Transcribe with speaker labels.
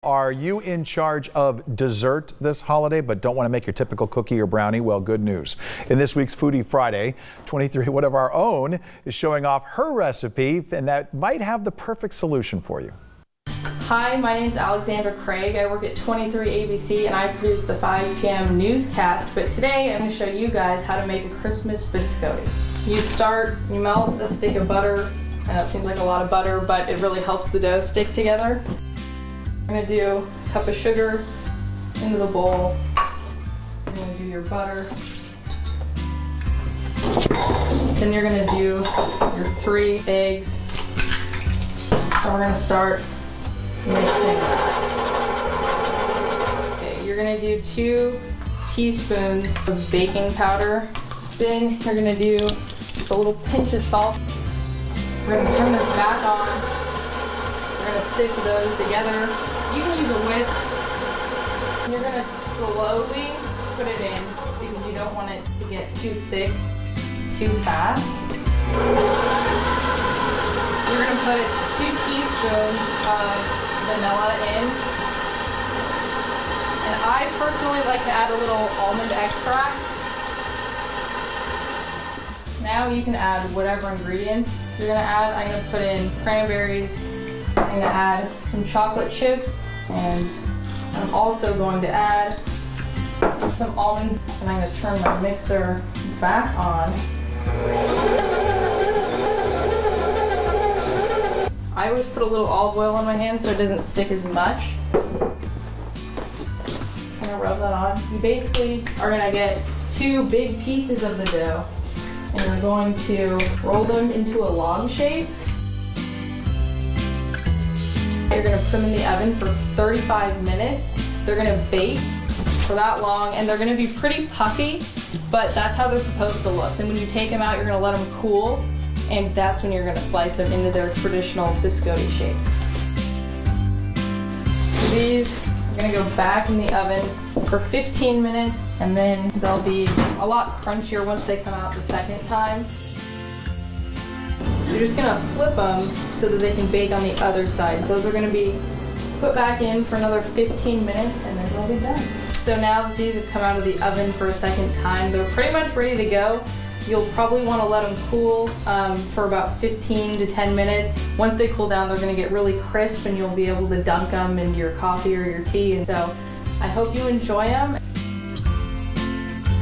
Speaker 1: Are you in charge of dessert this holiday but don't want to make your typical cookie or brownie? Well, good news. In this week's Foodie Friday, 23, one of our own, is showing off her recipe, and that might have the perfect solution for you.
Speaker 2: Hi, my name is Alexandra Craig. I work at 23ABC and I produce the 5 p.m. newscast, but today I'm going to show you guys how to make a Christmas biscotti. You melt a stick of butter. I know it seems like a lot of butter, but it really helps the dough stick together. You're going to do a cup of sugar into the bowl. You're going to do your butter. Then you're going to do your 3 eggs. And we're going to start mixing. Okay, you're going to do 2 teaspoons of baking powder. Then you're going to do a little pinch of salt. We're going to turn this back on. We're going to sift those together. You can use a whisk. You're going to slowly put it in because you don't want it to get too thick too fast. You're going to put 2 teaspoons of vanilla in. And I personally like to add a little almond extract. Now you can add whatever ingredients you're going to add. I'm going to put in cranberries. I'm going to add some chocolate chips, and I'm also going to add some almonds, and I'm going to turn my mixer back on. I always put a little olive oil on my hands so it doesn't stick as much. I'm going to rub that on. You basically are going to get 2 big pieces of the dough, and you're going to roll them into a log shape. You're going to put them in the oven for 35 minutes. They're going to bake for that long, and they're going to be pretty puffy, but that's how they're supposed to look. Then when you take them out, you're going to let them cool, and that's when you're going to slice them into their traditional biscotti shape. These are going to go back in the oven for 15 minutes, and then they'll be a lot crunchier once they come out the second time. You're just going to flip them so that they can bake on the other side. Those are going to be put back in for another 15 minutes, and then they'll be done. So now that these have come out of the oven for a second time, they're pretty much ready to go. You'll probably want to let them cool for about 15 to 10 minutes. Once they cool down, they're going to get really crisp, and you'll be able to dunk them in your coffee or your tea. And so I hope you enjoy them.